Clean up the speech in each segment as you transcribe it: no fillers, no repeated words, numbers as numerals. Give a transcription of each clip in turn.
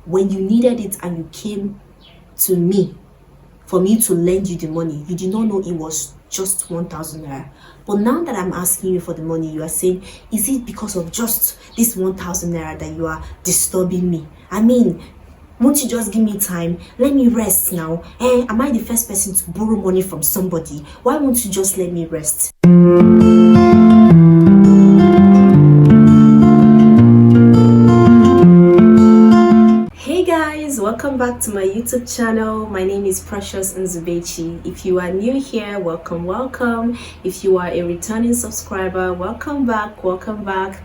when you needed it and you came to me for me to lend you the money, you did not know it was just 1,000 naira. But now that I'm asking you for the money, you are saying, is it because of just this 1,000 naira that you are disturbing me? I mean, won't you just give me time? Let me rest now. Am I the first person to borrow money from somebody? Why won't you just let me rest? Hey guys, welcome back to my YouTube channel. My name is Precious Nzubechi. If you are new here, welcome. If you are a returning subscriber, welcome back.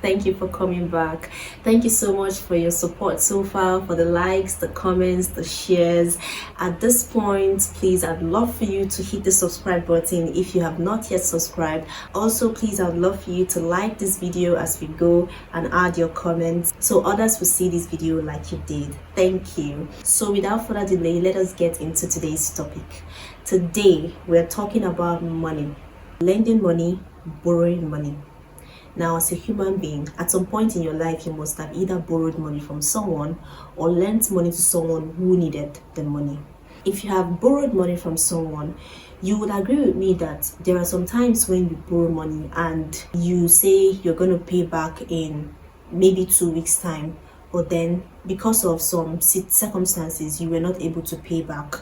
Thank you for coming back. Thank you so much for your support so far, for the likes, the comments, the shares. At this point, please, I'd love for you to hit the subscribe button if you have not yet subscribed. Also, please, I'd love for you to like this video as we go and add your comments so others will see this video like you did. Thank you. So without further delay, let us get into today's topic. Today we're talking about money, lending money, borrowing money. Now, as a human being, at some point in your life you must have either borrowed money from someone or lent money to someone who needed the money. If you have borrowed money from someone, you would agree with me that there are some times when you borrow money and you say you're going to pay back in maybe 2 weeks time, but then because of some circumstances you were not able to pay back.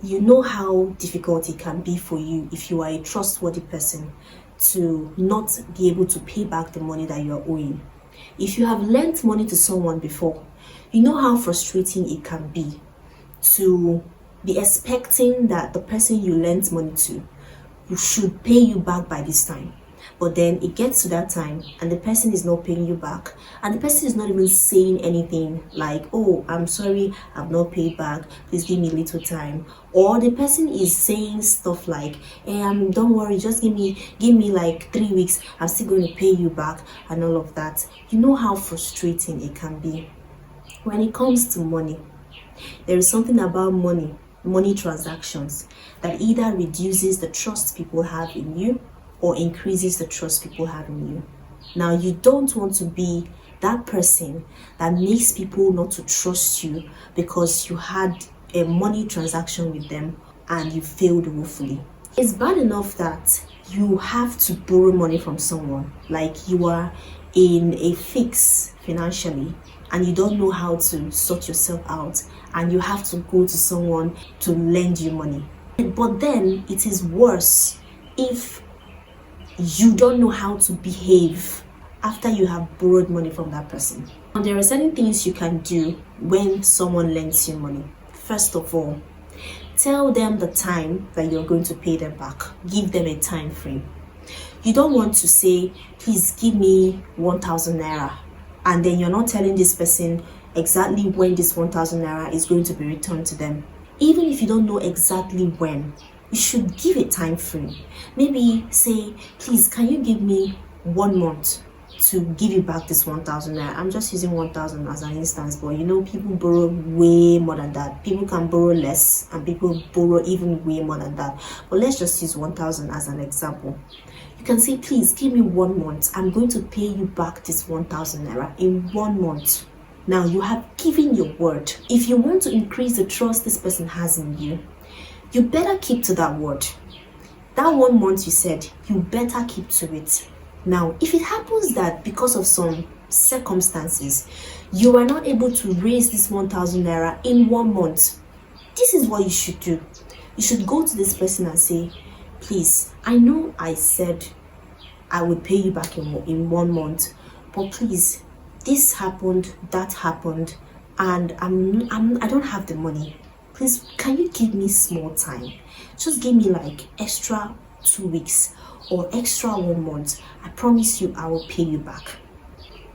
You know how difficult it can be for you if you are a trustworthy person to not be able to pay back the money that you are owing. If you have lent money to someone before, you know how frustrating it can be to be expecting that the person you lent money to should pay you back by this time. But then it gets to that time and the person is not paying you back, and the person is not even saying anything like, oh, I'm sorry, I've not paid back, please give me a little time. Or the person is saying stuff like, don't worry, just give me like 3 weeks, I'm still going to pay you back, and all of that. You know how frustrating it can be. When it comes to money, there is something about money transactions that either reduces the trust people have in you or increases the trust people have in you. Now, you don't want to be that person that makes people not to trust you because you had a money transaction with them and you failed woefully. It's bad enough that you have to borrow money from someone, like you are in a fix financially and you don't know how to sort yourself out and you have to go to someone to lend you money. But then it is worse if you don't know how to behave after you have borrowed money from that person. And there are certain things you can do when someone lends you money. First of all, tell them the time that you're going to pay them back. Give them a time frame. You don't want to say, please give me 1,000 naira, and then you're not telling this person exactly when this 1,000 naira is going to be returned to them. Even if you don't know exactly when, you should give a time frame. Maybe say, please, can you give me 1 month to give you back this 1,000 naira? I'm just using 1,000 as an instance, but you know, people borrow way more than that. People can borrow less and people borrow even way more than that. But let's just use 1,000 as an example. You can say, please give me 1 month. I'm going to pay you back this 1,000 naira in 1 month. Now, you have given your word. If you want to increase the trust this person has in you, you better keep to that word. That 1 month you said, you better keep to it. Now, if it happens that because of some circumstances, you are not able to raise this 1,000 naira in 1 month, this is what you should do. You should go to this person and say, please, I know I said I would pay you back in 1 month, but please, this happened, that happened, and I don't have the money. Please, can you give me small time? Just give me like extra 2 weeks or extra 1 month. I promise you I will pay you back.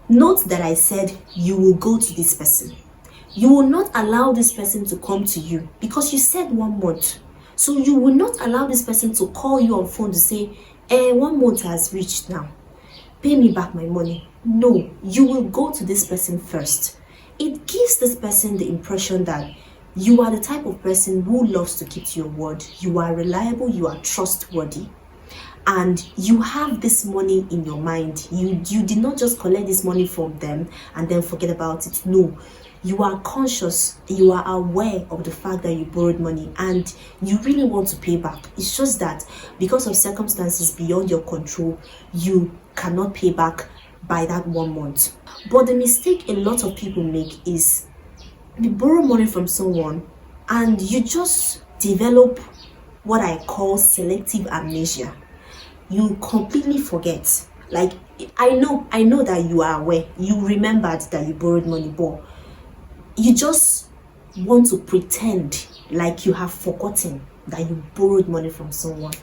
Note that I said you will go to this person. You will not allow this person to come to you because you said 1 month. So you will not allow this person to call you on phone to say, 1 month has reached now. Pay me back my money. No, you will go to this person first. It gives this person the impression that you are the type of person who loves to keep to your word. You are reliable, you are trustworthy, and you have this money in your mind. You did not just collect this money from them and then forget about it. No, You are conscious, you are aware of the fact that you borrowed money and you really want to pay back. It's just that because of circumstances beyond your control, you cannot pay back by that 1 month. But the mistake a lot of people make is you borrow money from someone and you just develop what I call selective amnesia. You completely forget. Like, I know that you are aware, you remembered that you borrowed money, but you just want to pretend like you have forgotten that you borrowed money from someone.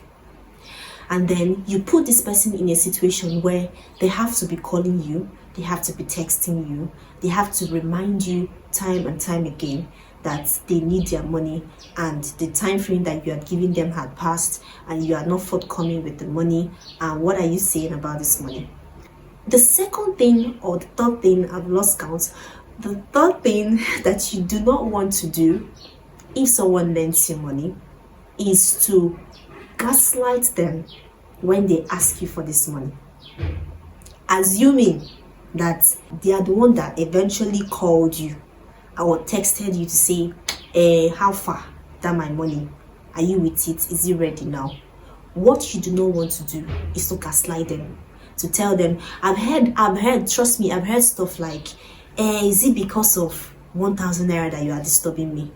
And then you put this person in a situation where they have to be calling you, they have to be texting you, they have to remind you time and time again that they need their money, and the time frame that you had given them had passed and you are not forthcoming with the money. And what are you saying about this money? The second thing, or the third thing, I've lost count, the third thing that you do not want to do if someone lends you money is to gaslight them when they ask you for this money, assuming that they are the one that eventually called you or texted you to say, how far that my money, are you with it, is it ready now? What you do not want to do is to gaslight them, to tell them, I've heard, trust me, I've heard stuff like, is it because of 1,000 naira that you are disturbing me?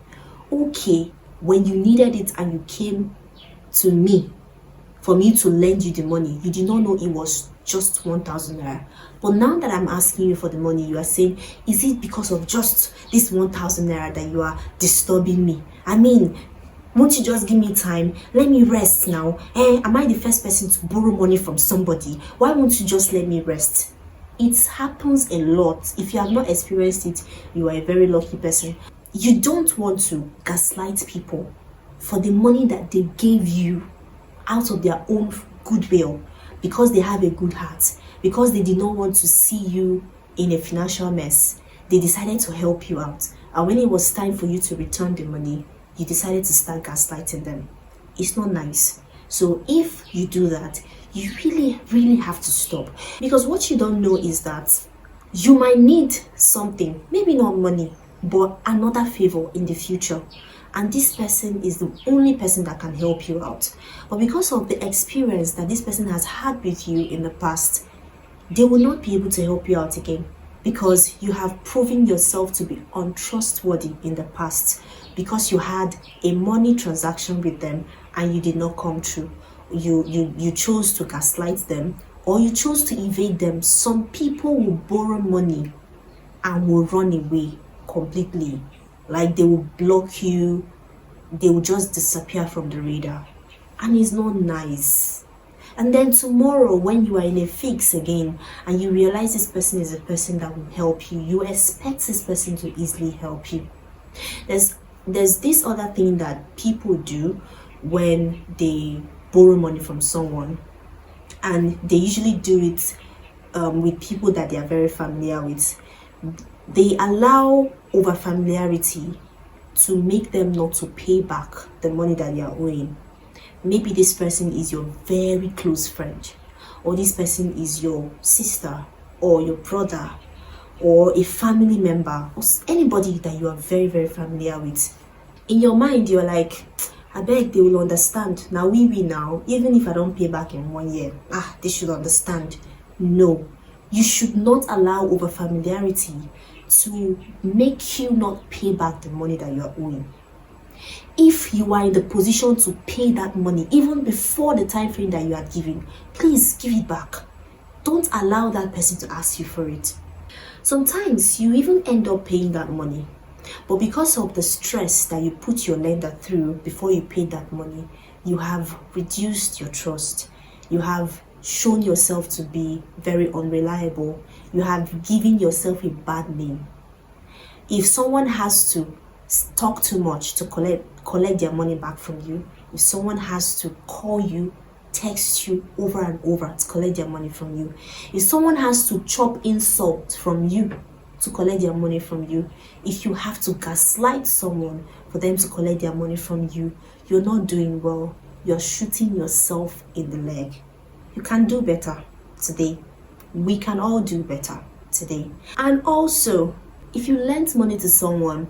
Okay, when you needed it and you came to me for me to lend you the money, you did not know it was just 1,000 naira. But now that I'm asking you for the money, you are saying, is it because of just this 1,000 naira that you are disturbing me? I mean, won't you just give me time? Let me rest now. Am I the first person to borrow money from somebody? Why won't you just let me rest? It happens a lot. If you have not experienced it, you are a very lucky person. You don't want to gaslight people for the money that they gave you out of their own goodwill, because they have a good heart, because they did not want to see you in a financial mess. They decided to help you out. And when it was time for you to return the money, you decided to start gaslighting them. It's not nice. So if you do that, you really have to stop. Because what you don't know is that you might need something, maybe not money, but another favor in the future. And this person is the only person that can help you out. But because of the experience that this person has had with you in the past, they will not be able to help you out again, because you have proven yourself to be untrustworthy in the past, because you had a money transaction with them and you did not come through. You chose to gaslight them, or you chose to evade them. Some people will borrow money and will run away completely. Like, they will block you, they will just disappear from the radar, and it's not nice. And then tomorrow, when you are in a fix again and you realize this person is a person that will help you, you expect this person to easily help you. There's this other thing that people do when they borrow money from someone, and they usually do it with people that they are very familiar with. They allow over familiarity to make them not to pay back the money that they are owing. Maybe this person is your very close friend, or this person is your sister or your brother or a family member, or anybody that you are very familiar with. In your mind, you're like, I beg they will understand. Now we now, even if I don't pay back in 1 year, they should understand. No, you should not allow over familiarity to make you not pay back the money that you are owing. If you are in the position to pay that money even before the time frame that you are giving, please give it back. Don't allow that person to ask you for it. Sometimes you even end up paying that money, but because of the stress that you put your lender through before you pay that money, you have reduced your trust. You have shown yourself to be very unreliable. You have given yourself a bad name. If someone has to talk too much to collect their money back from you, if someone has to call you, text you over and over to collect their money from you, if someone has to chop insult from you to collect their money from you, if you have to gaslight someone for them to collect their money from you, you're not doing well. You're shooting yourself in the leg. You can do better today. We can all do better today. And also, If you lent money to someone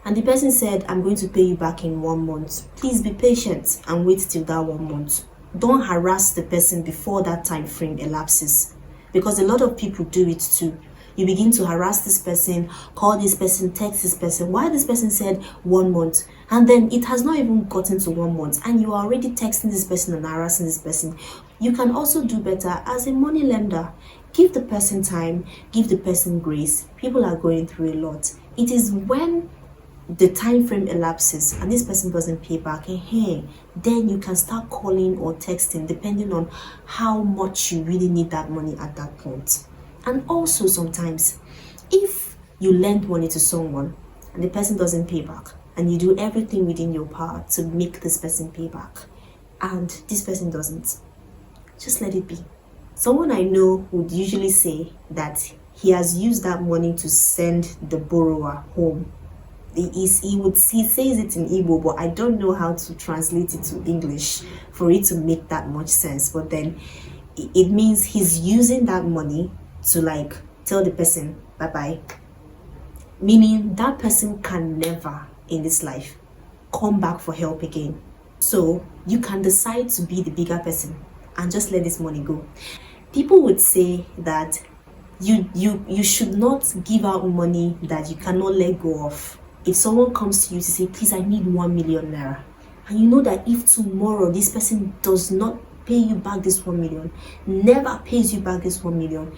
and the person said, I'm going to pay you back in 1 month, please be patient and wait till that 1 month. Don't harass the person before that time frame elapses, because a lot of people do it too. You begin to harass this person, call this person, text this person. Why this person said 1 month, and then it has not even gotten to 1 month, and you are already texting this person and harassing this person. You can also do better as a money lender. Give the person time, give the person grace. People are going through a lot. It is when the time frame elapses and this person doesn't pay back, then you can start calling or texting, depending on how much you really need that money at that point. And also sometimes, if you lend money to someone and the person doesn't pay back, and you do everything within your power to make this person pay back, and this person doesn't, just let it be. Someone I know would usually say that he has used that money to send the borrower home. He says it in Igbo, but I don't know how to translate it to English for it to make that much sense. But then it means he's using that money to like tell the person bye-bye, meaning that person can never in this life come back for help again. So you can decide to be the bigger person and just let this money go. People would say that you should not give out money that you cannot let go of. If someone comes to you to say, please, I need 1 million naira, and you know that if tomorrow this person does not pay you back this 1 million, never pays you back this 1 million,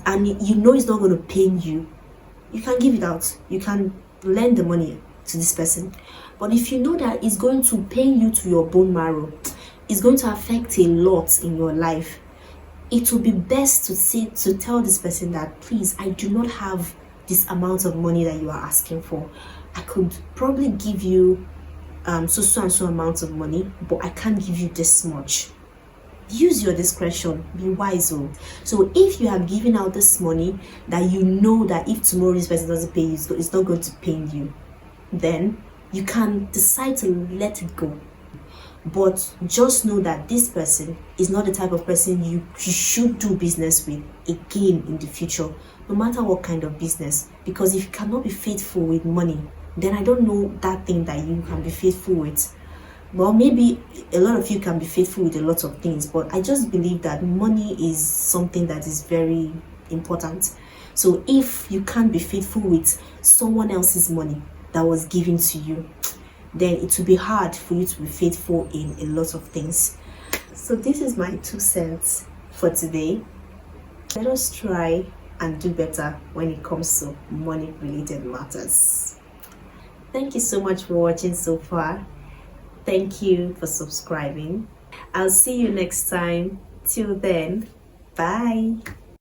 and you know it's not going to pain you, you can give it out. You can lend the money to this person. But if you know that it's going to pain you to your bone marrow, it's going to affect a lot in your life, it will be best to tell this person that, please, I do not have this amount of money that you are asking for. I could probably give you so and so amount of money, but I can't give you this much. Use your discretion, be wise. So if you have given out this money that you know that if tomorrow this person doesn't pay you, it's not going to pain you, then you can decide to let it go. But just know that this person is not the type of person you should do business with again in the future, no matter what kind of business. Because if you cannot be faithful with money, then I don't know that thing that you can be faithful with. Well, maybe a lot of you can be faithful with a lot of things, but I just believe that money is something that is very important. So if you can't be faithful with someone else's money that was given to you, then it will be hard for you to be faithful in a lot of things. So this is my 2 cents for today. Let us try and do better when it comes to money related matters. Thank you so much for watching so far. Thank you for subscribing. I'll see you next time. Till then, bye.